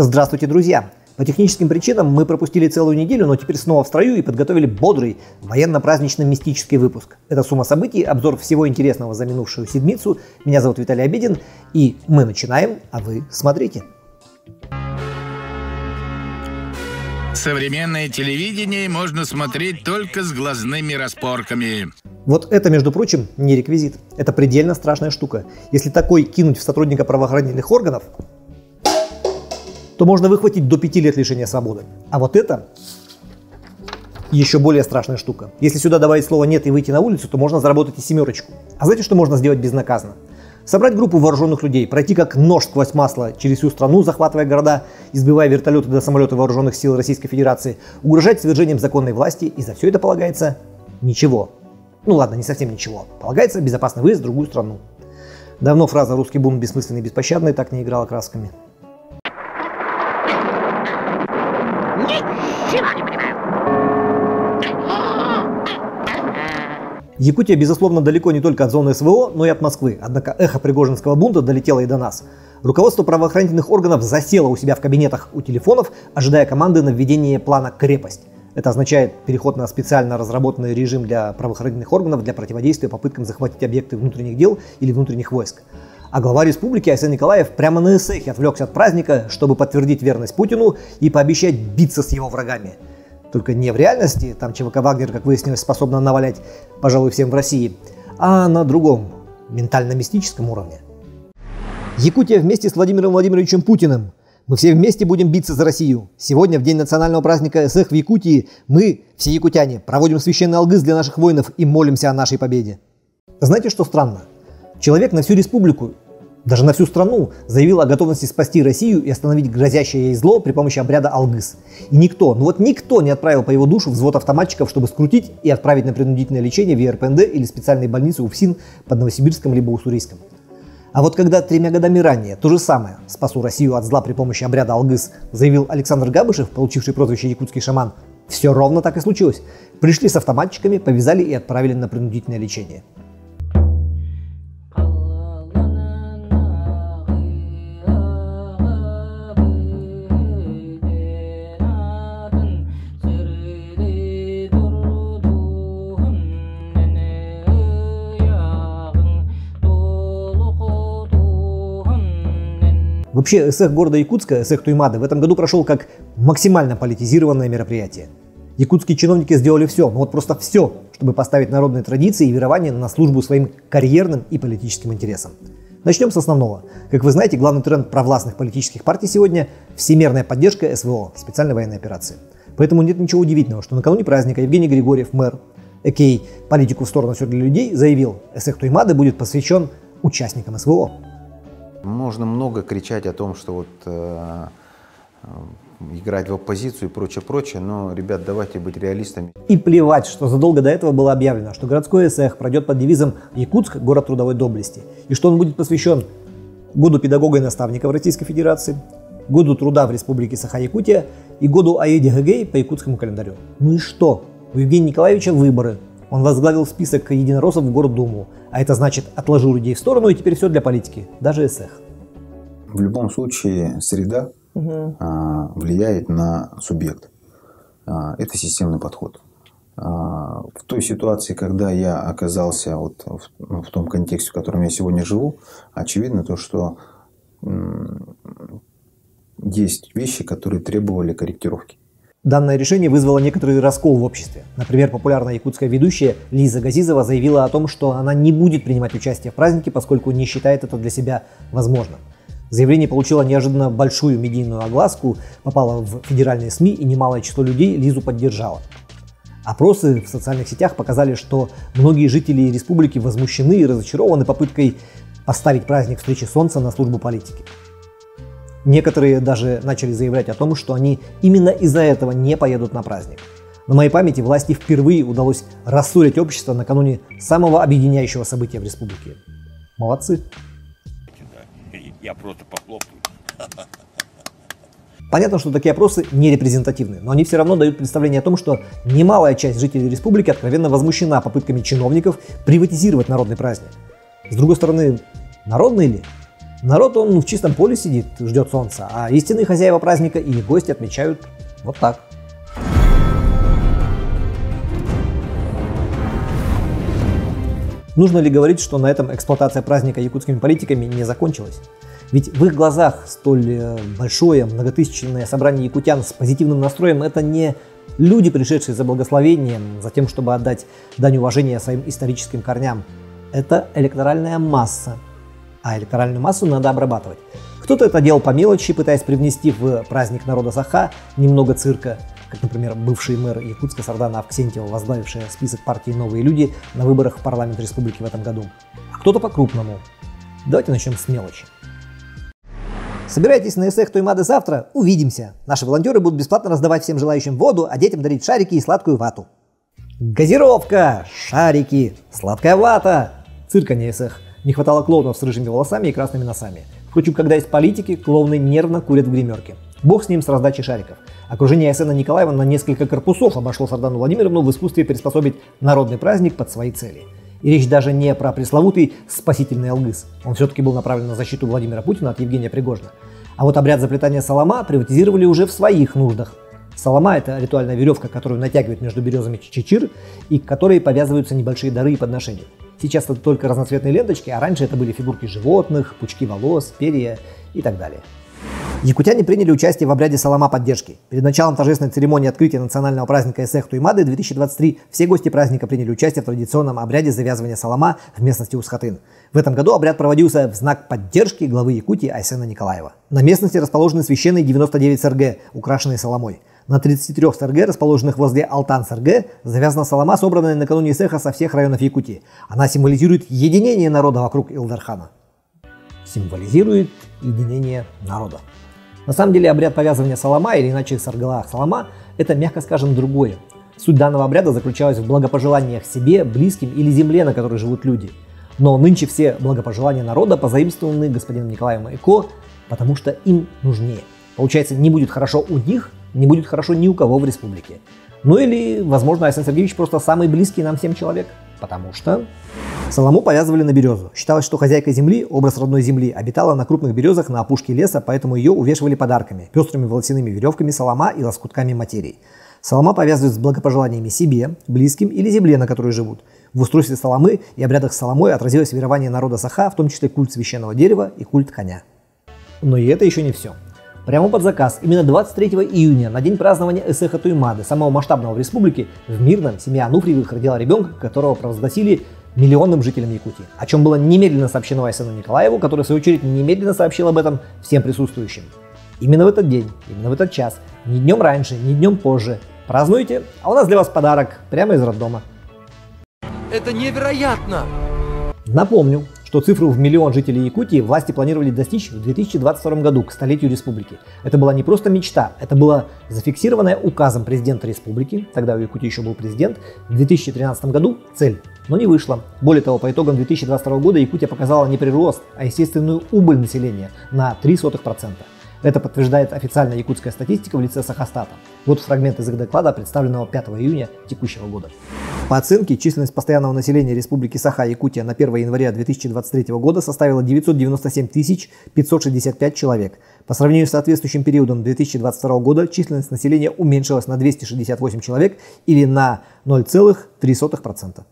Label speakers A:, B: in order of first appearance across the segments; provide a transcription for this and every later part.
A: Здравствуйте, друзья! По техническим причинам мы пропустили целую неделю, но теперь снова в строю и подготовили бодрый, военно-празднично-мистический выпуск. Это «Сумма событий», обзор всего интересного за минувшую седмицу. Меня зовут Виталий Обедин, и мы начинаем, а вы смотрите.
B: Современное телевидение можно смотреть только с глазными распорками.
A: Вот это, между прочим, не реквизит. Это предельно страшная штука. Если такой кинуть в сотрудника правоохранительных органов, то можно выхватить до 5 лет лишения свободы. А вот это еще более страшная штука. Если сюда добавить слово «нет» и выйти на улицу, то можно заработать и 7. А знаете, что можно сделать безнаказанно? Собрать группу вооруженных людей, пройти как нож сквозь масло через всю страну, захватывая города, избивая вертолеты до самолета вооруженных сил Российской Федерации, угрожать свержением законной власти, и за все это полагается ничего. Ну ладно, не совсем ничего. Полагается безопасный выезд в другую страну. Давно фраза «русский бунт бессмысленный и беспощадный» так не играла красками.
C: Ничего не понимаю.
A: Якутия, безусловно, далеко не только от зоны СВО, но и от Москвы. Однако эхо пригожинского бунта долетело и до нас. Руководство правоохранительных органов засело у себя в кабинетах у телефонов, ожидая команды на введение плана «Крепость». Это означает переход на специально разработанный режим для правоохранительных органов для противодействия попыткам захватить объекты внутренних дел или внутренних войск. А глава республики Айсен Николаев прямо на эссехе отвлекся от праздника, чтобы подтвердить верность Путину и пообещать биться с его врагами. Только не в реальности, там ЧВК «Вагнер», как выяснилось, способна навалять, пожалуй, всем в России, а на другом, ментально-мистическом уровне. Якутия вместе с Владимиром Владимировичем Путиным. Мы все вместе будем биться за Россию. Сегодня, в день национального праздника эсэх в Якутии, мы, все якутяне, проводим священный алгыз для наших воинов и молимся о нашей победе. Знаете, что странно? Человек на всю республику, даже на всю страну, заявил о готовности спасти Россию и остановить грозящее ей зло при помощи обряда алгыз. И никто не отправил по его душу взвод автоматчиков, чтобы скрутить и отправить на принудительное лечение в ЕРПНД или специальные больницы УФСИН под Новосибирском либо Уссурийском. А вот когда 3 годами ранее то же самое «спасу Россию от зла при помощи обряда алгыз» заявил Александр Габышев, получивший прозвище «Якутский шаман», все ровно так и случилось. Пришли с автоматчиками, повязали и отправили на принудительное лечение. Вообще, эсэх города Якутска, эсэх Туймады, в этом году прошел как максимально политизированное мероприятие. Якутские чиновники сделали все, просто все, чтобы поставить народные традиции и верования на службу своим карьерным и политическим интересам. Начнем с основного. Как вы знаете, главный тренд провластных политических партий сегодня – всемирная поддержка СВО, специальной военной операции. Поэтому нет ничего удивительного, что накануне праздника Евгений Григорьев, мэр, а.к.а. политику в сторону все для людей, заявил, эсэх Туймады будет посвящен участникам СВО.
D: Можно много кричать о том, что играть в оппозицию и прочее, но, ребят, давайте быть реалистами.
A: И плевать, что задолго до этого было объявлено, что городской эсэх пройдет под девизом «Якутск – город трудовой доблести», и что он будет посвящен году педагога и наставника в Российской Федерации, году труда в Республике Саха-Якутия и году Аиди Гэгэй по якутскому календарю. Ну и что? У Евгения Николаевича выборы. Он возглавил список единороссов в Гордуму, а это значит отложил людей в сторону и теперь все для политики, даже эсэх.
E: В любом случае среда влияет на субъект. Это системный подход. В той ситуации, когда я оказался в том контексте, в котором я сегодня живу, очевидно то, что есть вещи, которые требовали корректировки.
A: Данное решение вызвало некоторый раскол в обществе. Например, популярная якутская ведущая Лиза Газизова заявила о том, что она не будет принимать участие в празднике, поскольку не считает это для себя возможным. Заявление получило неожиданно большую медийную огласку, попало в федеральные СМИ, и немалое число людей Лизу поддержало. Опросы в социальных сетях показали, что многие жители республики возмущены и разочарованы попыткой поставить праздник встречи Солнца на службу политики. Некоторые даже начали заявлять о том, что они именно из-за этого не поедут на праздник. На моей памяти власти впервые удалось рассорить общество накануне самого объединяющего события в республике. Молодцы.
B: Я просто похлопаю.
A: Понятно, что такие опросы не репрезентативны, но они все равно дают представление о том, что немалая часть жителей республики откровенно возмущена попытками чиновников приватизировать народный праздник. С другой стороны, народный ли? Народ, он в чистом поле сидит, ждет солнца, а истинные хозяева праздника и гости отмечают вот так. Нужно ли говорить, что на этом эксплуатация праздника якутскими политиками не закончилась? Ведь в их глазах столь большое многотысячное собрание якутян с позитивным настроем — это не люди, пришедшие за благословением, за тем, чтобы отдать дань уважения своим историческим корням. Это электоральная масса. А электоральную массу надо обрабатывать. Кто-то это делал по мелочи, пытаясь привнести в праздник народа Саха немного цирка, как, например, бывший мэр Якутска Сардана Авксентьева, возглавившая список партии «Новые люди» на выборах в парламент республики в этом году. А кто-то по-крупному. Давайте начнем с мелочи. Собирайтесь на Эсэх Туймады завтра, увидимся. Наши волонтеры будут бесплатно раздавать всем желающим воду, а детям дарить шарики и сладкую вату. Газировка, шарики, сладкая вата. Цирка не Эсэх. Не хватало клоунов с рыжими волосами и красными носами. Впрочем, когда есть политики, клоуны нервно курят в гримерке. Бог с ним с раздачей шариков. Окружение Айсена Николаева на несколько корпусов обошло Сардану Владимировну в искусстве приспособить народный праздник под свои цели. И речь даже не про пресловутый спасительный алгыс. Он все-таки был направлен на защиту Владимира Путина от Евгения Пригожина. А вот обряд заплетания салама приватизировали уже в своих нуждах. Салама — это ритуальная веревка, которую натягивают между березами чечир и к которой повязываются небольшие дары и подношения. Сейчас это только разноцветные ленточки, а раньше это были фигурки животных, пучки волос, перья и так далее. Якутяне приняли участие в обряде салама поддержки. Перед началом торжественной церемонии открытия национального праздника Эсэх Туймады 2023 все гости праздника приняли участие в традиционном обряде завязывания салама в местности Усхатын. В этом году обряд проводился в знак поддержки главы Якутии Айсена Николаева. На местности расположены священные 99 СРГ, украшенные саламой. На 33 СРГ, расположенных возле Алтан СРГ, завязана салама, собранная накануне Эсэха со всех районов Якутии. Она символизирует единение народа вокруг Илдархана. Символизирует единение народа. На самом деле обряд повязывания салама, или иначе саргалах салама, это, мягко скажем, другое. Суть данного обряда заключалась в благопожеланиях себе, близким или земле, на которой живут люди. Но нынче все благопожелания народа позаимствованы господином Николаем Эко, потому что им нужнее. Получается, не будет хорошо у них, не будет хорошо ни у кого в республике. Ну или, возможно, Айсен Сергеевич просто самый близкий нам всем человек. Потому что саламу повязывали на березу. Считалось, что хозяйка земли, образ родной земли, обитала на крупных березах на опушке леса, поэтому ее увешивали подарками, пестрыми волосяными веревками салама и лоскутками материи. Салама повязывают с благопожеланиями себе, близким или земле, на которой живут. В устройстве саламы и обрядах с саламой отразилось верование народа Саха, в том числе культ священного дерева и культ коня. Но и это еще не все. Прямо под заказ, именно 23 июня, на день празднования Эсэха Туймады, самого масштабного в республике, в Мирном семья Ануфриевых родила ребенка, которого провозгласили миллионным жителям Якутии, о чем было немедленно сообщено Айсену Николаеву, который в свою очередь немедленно сообщил об этом всем присутствующим. Именно в этот день, именно в этот час, ни днем раньше, ни днем позже. Празднуйте, а у нас для вас подарок прямо из роддома.
C: Это невероятно!
A: Напомню, что цифру в миллион жителей Якутии власти планировали достичь в 2022 году, к столетию республики. Это была не просто мечта, это была зафиксированная указом президента республики, тогда в Якутии еще был президент, в 2013 году цель, но не вышла. Более того, по итогам 2022 года Якутия показала не прирост, а естественную убыль населения на 0,03%. Это подтверждает официальная якутская статистика в лице Сахастата. Вот фрагмент из их доклада, представленного 5 июня текущего года. По оценке, численность постоянного населения Республики Саха-Якутия на 1 января 2023 года составила 997 565 человек. По сравнению с соответствующим периодом 2022 года численность населения уменьшилась на 268 человек или на 0,03%.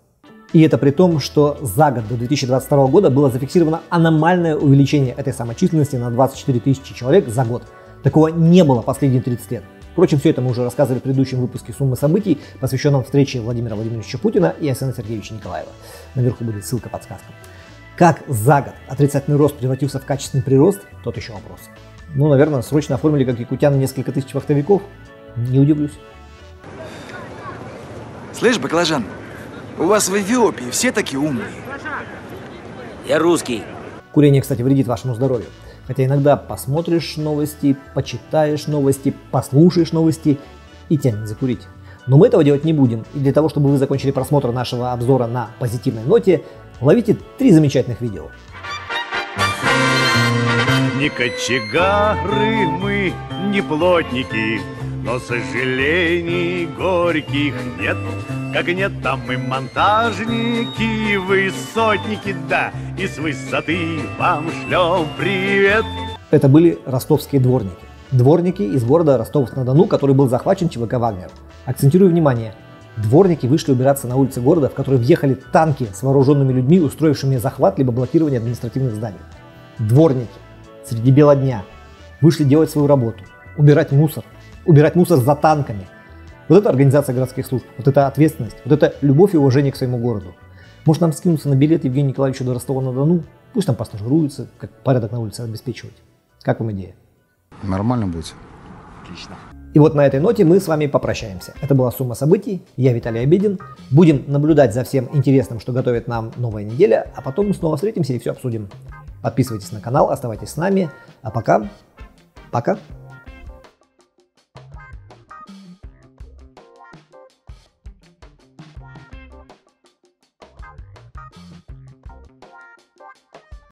A: И это при том, что за год до 2022 года было зафиксировано аномальное увеличение этой самой численности на 24 тысячи человек за год. Такого не было последние 30 лет. Впрочем, все это мы уже рассказывали в предыдущем выпуске «Суммы событий», посвященном встрече Владимира Владимировича Путина и Айсена Сергеевича Николаева. Наверху будет ссылка-подсказка. Как за год отрицательный рост превратился в качественный прирост, тот еще вопрос. Ну, наверное, срочно оформили как якутян несколько тысяч вахтовиков. Не удивлюсь.
C: Слышь, баклажан, у вас в Эфиопии все такие умные.
F: Я русский.
A: Курение, кстати, вредит вашему здоровью. Хотя иногда посмотришь новости, почитаешь новости, послушаешь новости и тянет закурить. Но мы этого делать не будем. И для того, чтобы вы закончили просмотр нашего обзора на позитивной ноте, ловите 3 замечательных видео.
G: Не кочегары мы, не плотники, но сожалений горьких нет. Как нет, там и монтажники, и высотники, да, и с высоты вам шлем привет.
A: Это были ростовские дворники. Дворники из города Ростов-на-Дону, который был захвачен ЧВК «Вагнер». Акцентирую внимание, дворники вышли убираться на улицы города, в которые въехали танки с вооруженными людьми, устроившими захват либо блокирование административных зданий. Дворники среди бела дня вышли делать свою работу, убирать мусор за танками. Вот это организация городских служб, вот это ответственность, вот это любовь и уважение к своему городу. Может нам скинуться на билет Евгению Николаевичу до Ростова-на-Дону? Пусть там постажируется, как порядок на улице обеспечивать. Как вам идея?
E: Нормально будет.
A: И вот на этой ноте мы с вами попрощаемся. Это была «Сумма событий». Я Виталий Обедин. Будем наблюдать за всем интересным, что готовит нам новая неделя, а потом мы снова встретимся и все обсудим. Подписывайтесь на канал, оставайтесь с нами. А пока.